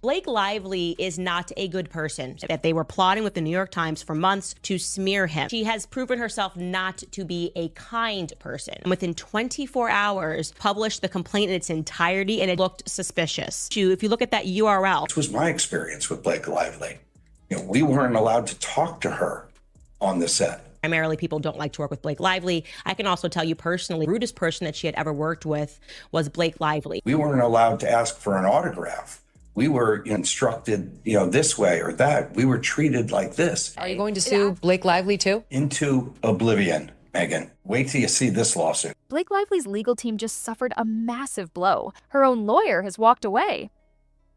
Blake Lively is not a good person, that they were plotting with the New York Times for months to smear him. She has proven herself not to be a kind person. Within 24 hours, published the complaint in its entirety, and it looked suspicious. If you look at that URL. This was my experience with Blake Lively. We weren't allowed to talk to her on the set. Primarily, people don't like to work with Blake Lively. I can also tell you personally, the rudest person that she had ever worked with was Blake Lively. We weren't allowed to ask for an autograph. We were instructed, this way or that. We were treated like this. Are you going to sue Blake Lively too? Into oblivion, Megan. Wait till you see this lawsuit. Blake Lively's legal team just suffered a massive blow. Her own lawyer has walked away.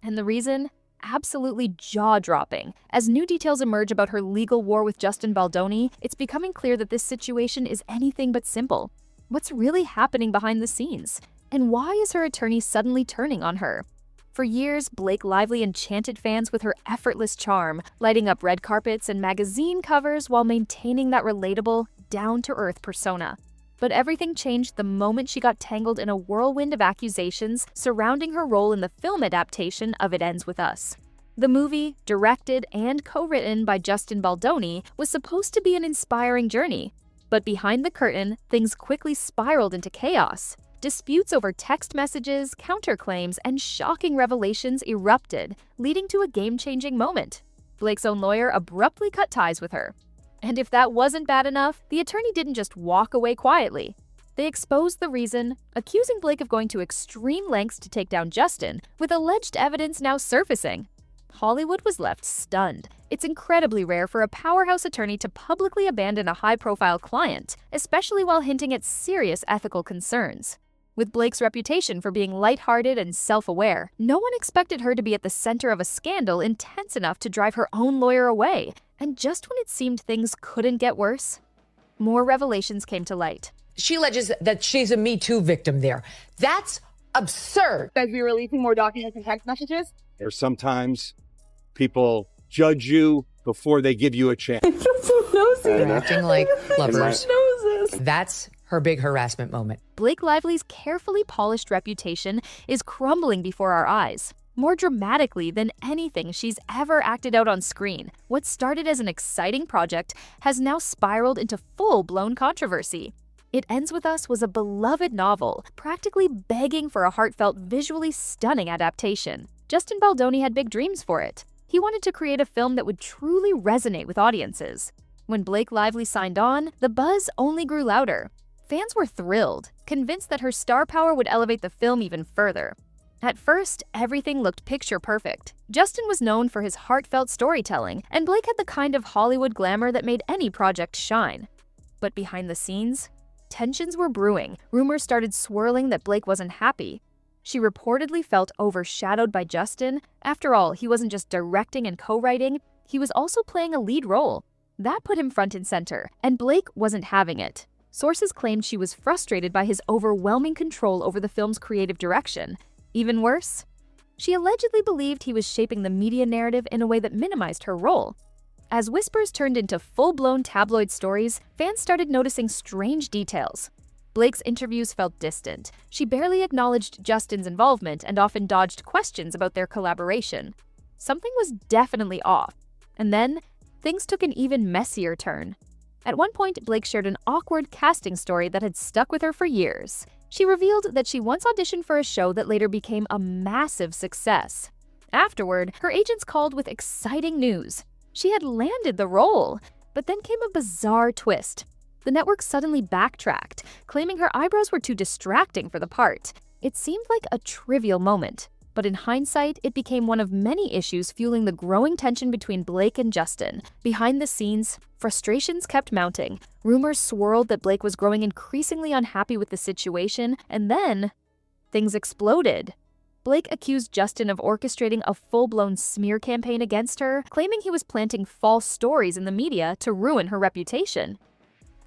And the reason? Absolutely jaw-dropping. As new details emerge about her legal war with Justin Baldoni, it's becoming clear that this situation is anything but simple. What's really happening behind the scenes? And why is her attorney suddenly turning on her? For years, Blake Lively enchanted fans with her effortless charm, lighting up red carpets and magazine covers while maintaining that relatable, down-to-earth persona. But everything changed the moment she got tangled in a whirlwind of accusations surrounding her role in the film adaptation of It Ends With Us. The movie, directed and co-written by Justin Baldoni, was supposed to be an inspiring journey. But behind the curtain, things quickly spiraled into chaos. Disputes over text messages, counterclaims, and shocking revelations erupted, leading to a game-changing moment. Blake's own lawyer abruptly cut ties with her. And if that wasn't bad enough, the attorney didn't just walk away quietly. They exposed the reason, accusing Blake of going to extreme lengths to take down Justin, with alleged evidence now surfacing. Hollywood was left stunned. It's incredibly rare for a powerhouse attorney to publicly abandon a high-profile client, especially while hinting at serious ethical concerns. With Blake's reputation for being lighthearted and self-aware, no one expected her to be at the center of a scandal intense enough to drive her own lawyer away. And just when it seemed things couldn't get worse, more revelations came to light. She alleges that she's a Me Too victim there. That's absurd. Guys, be releasing more documents and text messages? Or sometimes people judge you before they give you a chance. They're acting like lovers. That's her big harassment moment. Blake Lively's carefully polished reputation is crumbling before our eyes, more dramatically than anything she's ever acted out on screen. What started as an exciting project has now spiraled into full-blown controversy. It Ends With Us was a beloved novel, practically begging for a heartfelt, visually stunning adaptation. Justin Baldoni had big dreams for it. He wanted to create a film that would truly resonate with audiences. When Blake Lively signed on, the buzz only grew louder. Fans were thrilled, convinced that her star power would elevate the film even further. At first, everything looked picture-perfect. Justin was known for his heartfelt storytelling, and Blake had the kind of Hollywood glamour that made any project shine. But behind the scenes, tensions were brewing. Rumors started swirling that Blake wasn't happy. She reportedly felt overshadowed by Justin. After all, he wasn't just directing and co-writing, he was also playing a lead role. That put him front and center, and Blake wasn't having it. Sources claimed she was frustrated by his overwhelming control over the film's creative direction. Even worse, she allegedly believed he was shaping the media narrative in a way that minimized her role. As whispers turned into full-blown tabloid stories, fans started noticing strange details. Blake's interviews felt distant. She barely acknowledged Justin's involvement and often dodged questions about their collaboration. Something was definitely off. And then, things took an even messier turn. At one point, Blake shared an awkward casting story that had stuck with her for years. She revealed that she once auditioned for a show that later became a massive success. Afterward, her agents called with exciting news. She had landed the role, but then came a bizarre twist. The network suddenly backtracked, claiming her eyebrows were too distracting for the part. It seemed like a trivial moment, but in hindsight, it became one of many issues fueling the growing tension between Blake and Justin. Behind the scenes, frustrations kept mounting. Rumors swirled that Blake was growing increasingly unhappy with the situation, and then things exploded. Blake accused Justin of orchestrating a full-blown smear campaign against her, claiming he was planting false stories in the media to ruin her reputation.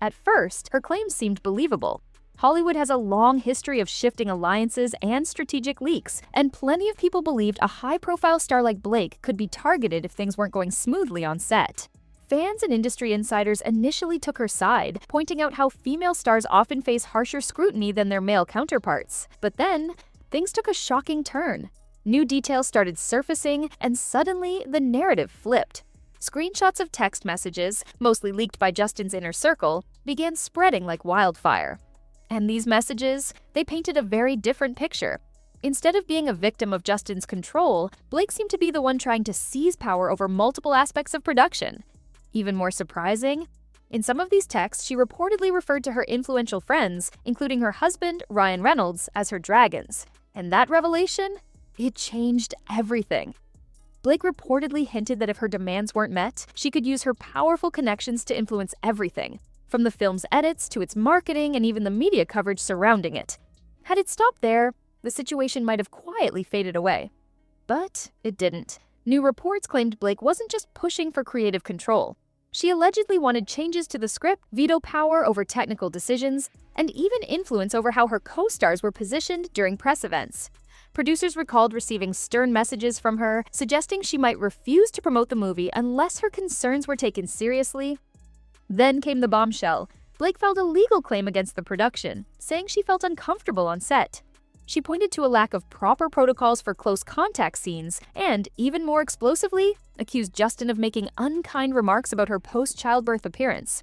At first, her claims seemed believable. Hollywood has a long history of shifting alliances and strategic leaks, and plenty of people believed a high-profile star like Blake could be targeted if things weren't going smoothly on set. Fans and industry insiders initially took her side, pointing out how female stars often face harsher scrutiny than their male counterparts. But then, things took a shocking turn. New details started surfacing, and suddenly the narrative flipped. Screenshots of text messages, mostly leaked by Justin's inner circle, began spreading like wildfire. And these messages, they painted a very different picture. Instead of being a victim of Justin's control, Blake seemed to be the one trying to seize power over multiple aspects of production. Even more surprising, in some of these texts, she reportedly referred to her influential friends, including her husband, Ryan Reynolds, as her dragons. And that revelation? It changed everything. Blake reportedly hinted that if her demands weren't met, she could use her powerful connections to influence everything, from the film's edits to its marketing and even the media coverage surrounding it. Had it stopped there, the situation might have quietly faded away. But it didn't. New reports claimed Blake wasn't just pushing for creative control. She allegedly wanted changes to the script, veto power over technical decisions, and even influence over how her co-stars were positioned during press events. Producers recalled receiving stern messages from her, suggesting she might refuse to promote the movie unless her concerns were taken seriously. Then came the bombshell. Blake filed a legal claim against the production, saying she felt uncomfortable on set. She pointed to a lack of proper protocols for close contact scenes and, even more explosively, accused Justin of making unkind remarks about her post-childbirth appearance.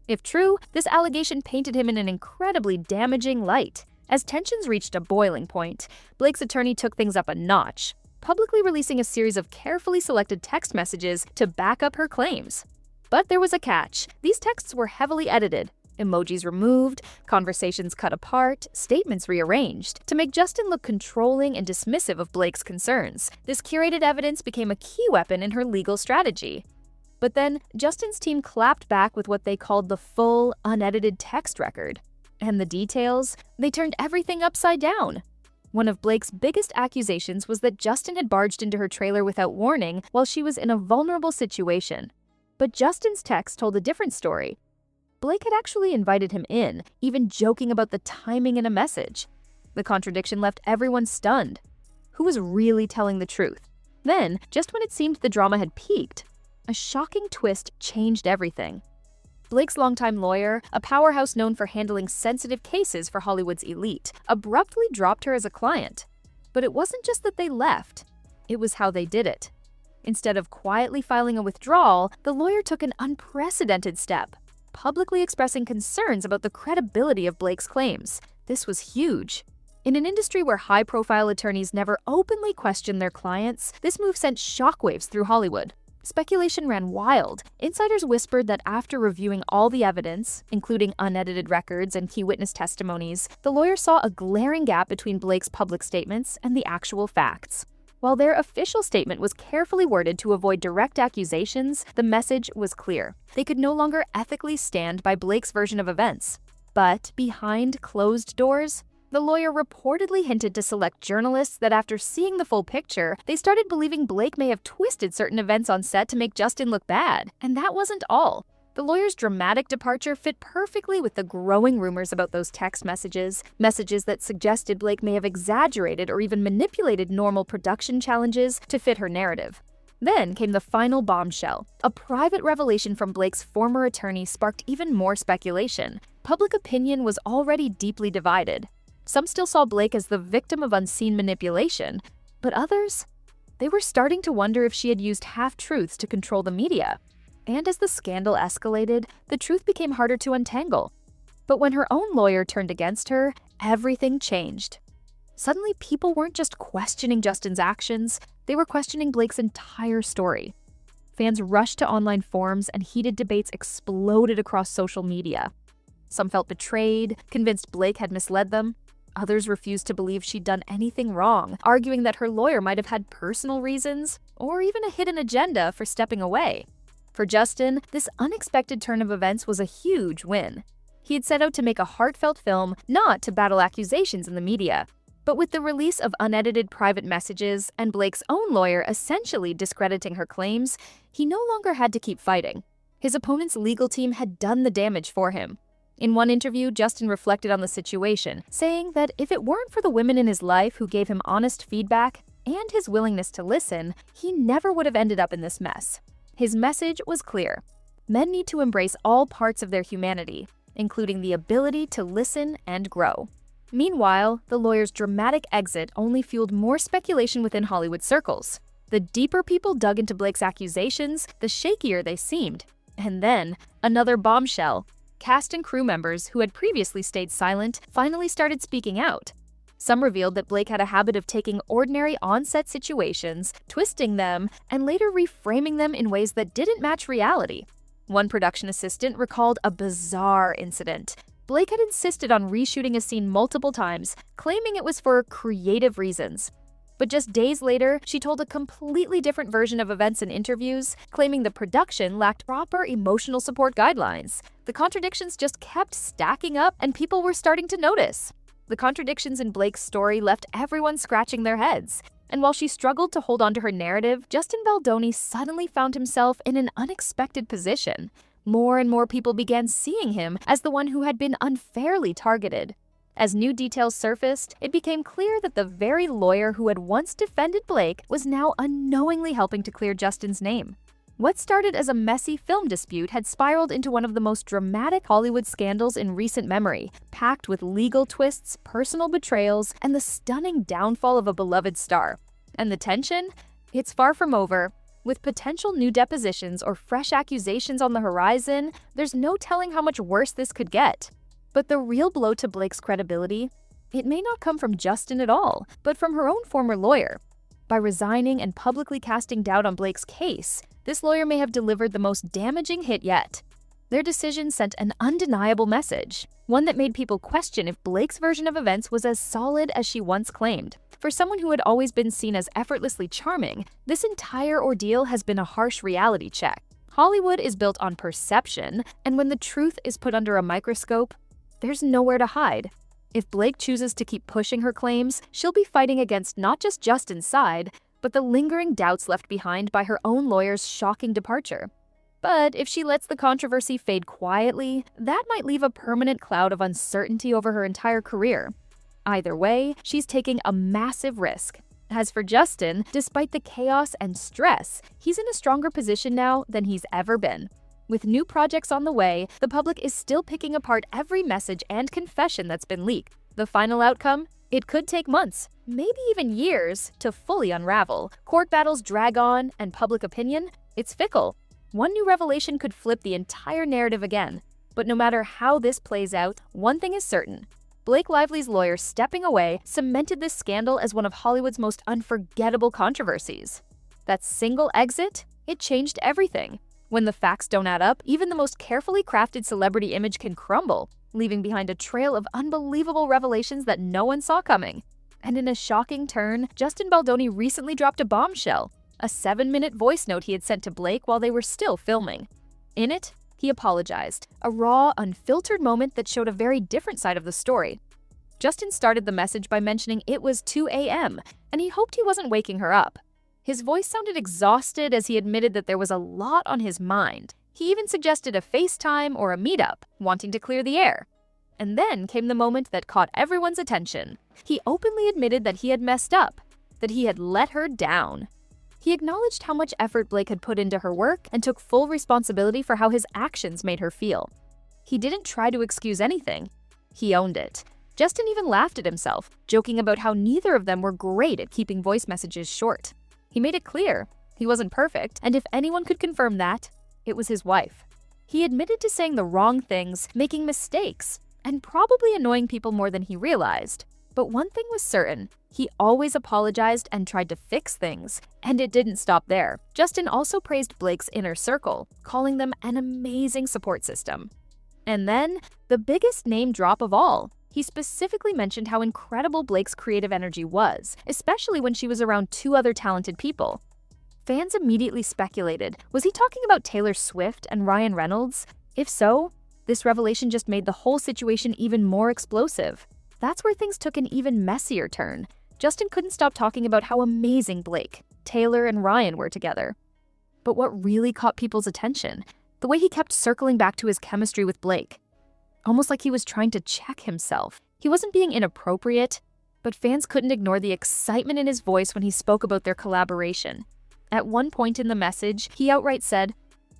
If true, this allegation painted him in an incredibly damaging light. As tensions reached a boiling point, Blake's attorney took things up a notch, publicly releasing a series of carefully selected text messages to back up her claims. But there was a catch. These texts were heavily edited, emojis removed, conversations cut apart, statements rearranged, to make Justin look controlling and dismissive of Blake's concerns. This curated evidence became a key weapon in her legal strategy. But then, Justin's team clapped back with what they called the full, unedited text record. And the details? They turned everything upside down. One of Blake's biggest accusations was that Justin had barged into her trailer without warning while she was in a vulnerable situation. But Justin's text told a different story. Blake had actually invited him in, even joking about the timing in a message. The contradiction left everyone stunned. Who was really telling the truth? Then, just when it seemed the drama had peaked, a shocking twist changed everything. Blake's longtime lawyer, a powerhouse known for handling sensitive cases for Hollywood's elite, abruptly dropped her as a client. But it wasn't just that they left, it was how they did it. Instead of quietly filing a withdrawal, the lawyer took an unprecedented step, publicly expressing concerns about the credibility of Blake's claims. This was huge. In an industry where high-profile attorneys never openly question their clients, this move sent shockwaves through Hollywood. Speculation ran wild. Insiders whispered that after reviewing all the evidence, including unedited records and key witness testimonies, the lawyer saw a glaring gap between Blake's public statements and the actual facts. While their official statement was carefully worded to avoid direct accusations, the message was clear. They could no longer ethically stand by Blake's version of events. But behind closed doors, the lawyer reportedly hinted to select journalists that after seeing the full picture, they started believing Blake may have twisted certain events on set to make Justin look bad. And that wasn't all. The lawyer's dramatic departure fit perfectly with the growing rumors about those text messages that suggested Blake may have exaggerated or even manipulated normal production challenges to fit her narrative. Then came the final bombshell. A private revelation from Blake's former attorney sparked even more speculation. Public opinion was already deeply divided. Some still saw Blake as the victim of unseen manipulation, but others? They were starting to wonder if she had used half-truths to control the media. And as the scandal escalated, the truth became harder to untangle. But when her own lawyer turned against her, everything changed. Suddenly, people weren't just questioning Justin's actions, they were questioning Blake's entire story. Fans rushed to online forums and heated debates exploded across social media. Some felt betrayed, convinced Blake had misled them. Others refused to believe she'd done anything wrong, arguing that her lawyer might have had personal reasons or even a hidden agenda for stepping away. For Justin, this unexpected turn of events was a huge win. He had set out to make a heartfelt film, not to battle accusations in the media. But with the release of unedited private messages and Blake's own lawyer essentially discrediting her claims, he no longer had to keep fighting. His opponent's legal team had done the damage for him. In one interview, Justin reflected on the situation, saying that if it weren't for the women in his life who gave him honest feedback and his willingness to listen, he never would have ended up in this mess. His message was clear. Men need to embrace all parts of their humanity, including the ability to listen and grow. Meanwhile, the lawyer's dramatic exit only fueled more speculation within Hollywood circles. The deeper people dug into Blake's accusations, the shakier they seemed. And then, another bombshell. Cast and crew members who had previously stayed silent finally started speaking out. Some revealed that Blake had a habit of taking ordinary on-set situations, twisting them, and later reframing them in ways that didn't match reality. One production assistant recalled a bizarre incident. Blake had insisted on reshooting a scene multiple times, claiming it was for creative reasons. But just days later, she told a completely different version of events in interviews, claiming the production lacked proper emotional support guidelines. The contradictions just kept stacking up, and people were starting to notice. The contradictions in Blake's story left everyone scratching their heads. And while she struggled to hold onto her narrative, Justin Baldoni suddenly found himself in an unexpected position. More and more people began seeing him as the one who had been unfairly targeted. As new details surfaced, it became clear that the very lawyer who had once defended Blake was now unknowingly helping to clear Justin's name. What started as a messy film dispute had spiraled into one of the most dramatic Hollywood scandals in recent memory, packed with legal twists, personal betrayals, and the stunning downfall of a beloved star. And the tension? It's far from over. With potential new depositions or fresh accusations on the horizon, there's no telling how much worse this could get. But the real blow to Blake's credibility? It may not come from Justin at all, but from her own former lawyer. By resigning and publicly casting doubt on Blake's case, this lawyer may have delivered the most damaging hit yet. Their decision sent an undeniable message, one that made people question if Blake's version of events was as solid as she once claimed. For someone who had always been seen as effortlessly charming, this entire ordeal has been a harsh reality check. Hollywood is built on perception, and when the truth is put under a microscope, there's nowhere to hide. If Blake chooses to keep pushing her claims, she'll be fighting against not just Justin's side, but the lingering doubts left behind by her own lawyer's shocking departure. But if she lets the controversy fade quietly, that might leave a permanent cloud of uncertainty over her entire career. Either way, she's taking a massive risk. As for Justin, despite the chaos and stress, he's in a stronger position now than he's ever been. With new projects on the way, the public is still picking apart every message and confession that's been leaked. The final outcome? It could take months, maybe even years, to fully unravel. Court battles drag on, and public opinion? It's fickle. One new revelation could flip the entire narrative again. But no matter how this plays out, one thing is certain. Blake Lively's lawyer stepping away cemented this scandal as one of Hollywood's most unforgettable controversies. That single exit? It changed everything. When the facts don't add up, even the most carefully crafted celebrity image can crumble, leaving behind a trail of unbelievable revelations that no one saw coming. And in a shocking turn, Justin Baldoni recently dropped a bombshell, a 7-minute voice note he had sent to Blake while they were still filming. In it, he apologized, a raw, unfiltered moment that showed a very different side of the story. Justin started the message by mentioning it was 2 a.m., and he hoped he wasn't waking her up. His voice sounded exhausted as he admitted that there was a lot on his mind. He even suggested a FaceTime or a meetup, wanting to clear the air. And then came the moment that caught everyone's attention. He openly admitted that he had messed up, that he had let her down. He acknowledged how much effort Blake had put into her work and took full responsibility for how his actions made her feel. He didn't try to excuse anything. He owned it. Justin even laughed at himself, joking about how neither of them were great at keeping voice messages short. He made it clear he wasn't perfect, and if anyone could confirm that, it was his wife. He admitted to saying the wrong things, making mistakes, and probably annoying people more than he realized. But one thing was certain, he always apologized and tried to fix things, and it didn't stop there. Justin also praised Blake's inner circle, calling them an amazing support system. And then, the biggest name drop of all. He specifically mentioned how incredible Blake's creative energy was, especially when she was around two other talented people. Fans immediately speculated, was he talking about Taylor Swift and Ryan Reynolds? If so, this revelation just made the whole situation even more explosive. That's where things took an even messier turn. Justin couldn't stop talking about how amazing Blake, Taylor, and Ryan were together. But what really caught people's attention? The way he kept circling back to his chemistry with Blake. Almost like he was trying to check himself. He wasn't being inappropriate, but fans couldn't ignore the excitement in his voice when he spoke about their collaboration. At one point in the message, he outright said,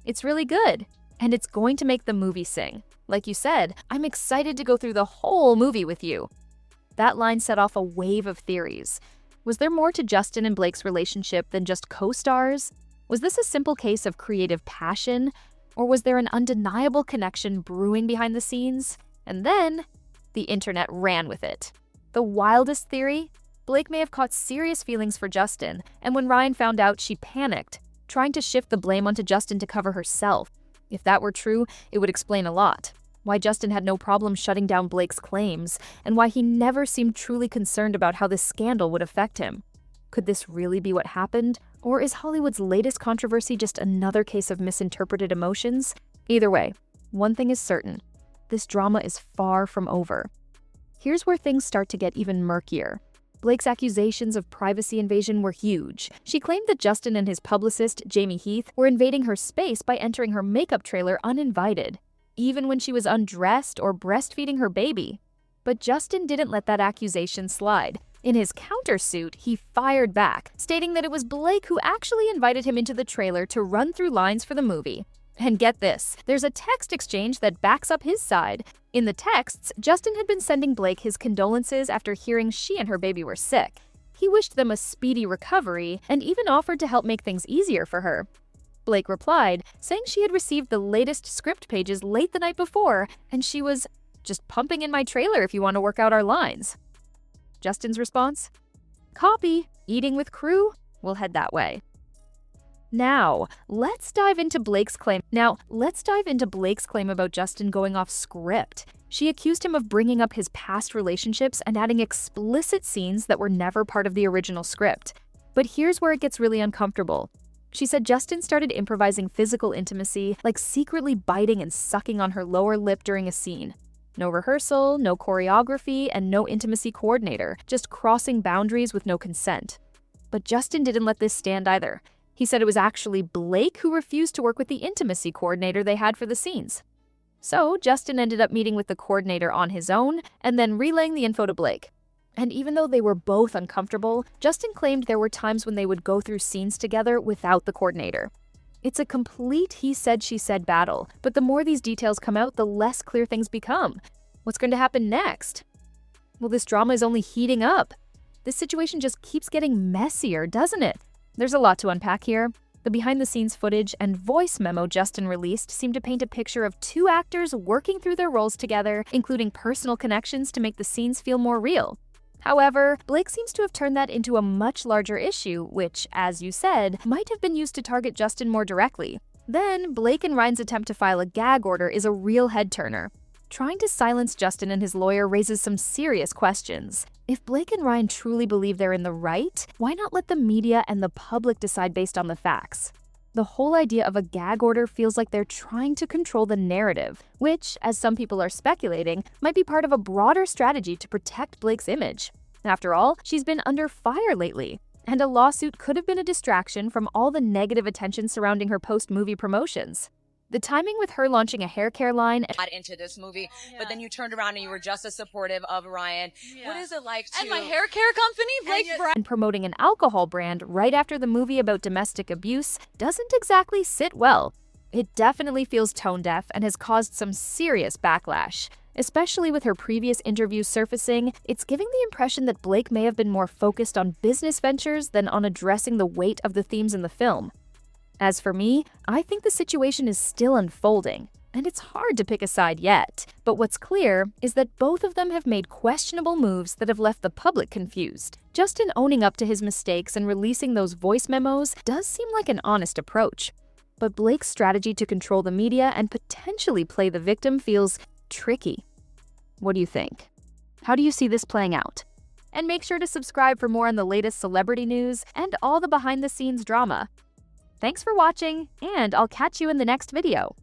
"It's really good, and it's going to make the movie sing. Like you said, I'm excited to go through the whole movie with you." That line set off a wave of theories. Was there more to Justin and Blake's relationship than just co-stars? Was this a simple case of creative passion? Or was there an undeniable connection brewing behind the scenes? And then, the internet ran with it. The wildest theory? Blake may have caught serious feelings for Justin, and when Ryan found out, she panicked, trying to shift the blame onto Justin to cover herself. If that were true, it would explain a lot. Why Justin had no problem shutting down Blake's claims, and why he never seemed truly concerned about how this scandal would affect him. Could this really be what happened? Or is Hollywood's latest controversy just another case of misinterpreted emotions? Either way, one thing is certain. This drama is far from over. Here's where things start to get even murkier. Blake's accusations of privacy invasion were huge. She claimed that Justin and his publicist, Jamie Heath, were invading her space by entering her makeup trailer uninvited, even when she was undressed or breastfeeding her baby. But Justin didn't let that accusation slide. In his countersuit, he fired back, stating that it was Blake who actually invited him into the trailer to run through lines for the movie. And get this, there's a text exchange that backs up his side. In the texts, Justin had been sending Blake his condolences after hearing she and her baby were sick. He wished them a speedy recovery and even offered to help make things easier for her. Blake replied, saying she had received the latest script pages late the night before, and she was just pumping in my trailer if you want to work out our lines. Justin's response? Copy. Eating with crew? We'll head that way. Now, let's dive into Blake's claim about Justin going off script. She accused him of bringing up his past relationships and adding explicit scenes that were never part of the original script. But here's where it gets really uncomfortable. She said Justin started improvising physical intimacy, like secretly biting and sucking on her lower lip during a scene. No rehearsal, no choreography, and no intimacy coordinator, just crossing boundaries with no consent. But Justin didn't let this stand either. He said it was actually Blake who refused to work with the intimacy coordinator they had for the scenes. So Justin ended up meeting with the coordinator on his own and then relaying the info to Blake. And even though they were both uncomfortable, Justin claimed there were times when they would go through scenes together without the coordinator. It's a complete he said, she said battle, but the more these details come out, the less clear things become. What's going to happen next? Well, this drama is only heating up. This situation just keeps getting messier, doesn't it? There's a lot to unpack here. The behind-the-scenes footage and voice memo Justin released seem to paint a picture of two actors working through their roles together, including personal connections to make the scenes feel more real. However, Blake seems to have turned that into a much larger issue, which, as you said, might have been used to target Justin more directly. Then, Blake and Ryan's attempt to file a gag order is a real head-turner. Trying to silence Justin and his lawyer raises some serious questions. If Blake and Ryan truly believe they're in the right, why not let the media and the public decide based on the facts? The whole idea of a gag order feels like they're trying to control the narrative, which, as some people are speculating, might be part of a broader strategy to protect Blake's image. After all, she's been under fire lately, and a lawsuit could have been a distraction from all the negative attention surrounding her post-movie promotions. The timing with her launching a hair care line into this movie, but then you turned around and you were just as supportive of Ryan. What is it like to... And my hair care company, Blake and promoting an alcohol brand right after the movie about domestic abuse doesn't exactly sit well. It definitely feels tone-deaf and has caused some serious backlash. Especially with her previous interviews surfacing, it's giving the impression that Blake may have been more focused on business ventures than on addressing the weight of the themes in the film. As for me, I think the situation is still unfolding, and it's hard to pick a side yet. But what's clear is that both of them have made questionable moves that have left the public confused. Justin owning up to his mistakes and releasing those voice memos does seem like an honest approach. But Blake's strategy to control the media and potentially play the victim feels tricky. What do you think? How do you see this playing out? And make sure to subscribe for more on the latest celebrity news and all the behind-the-scenes drama. Thanks for watching, and I'll catch you in the next video.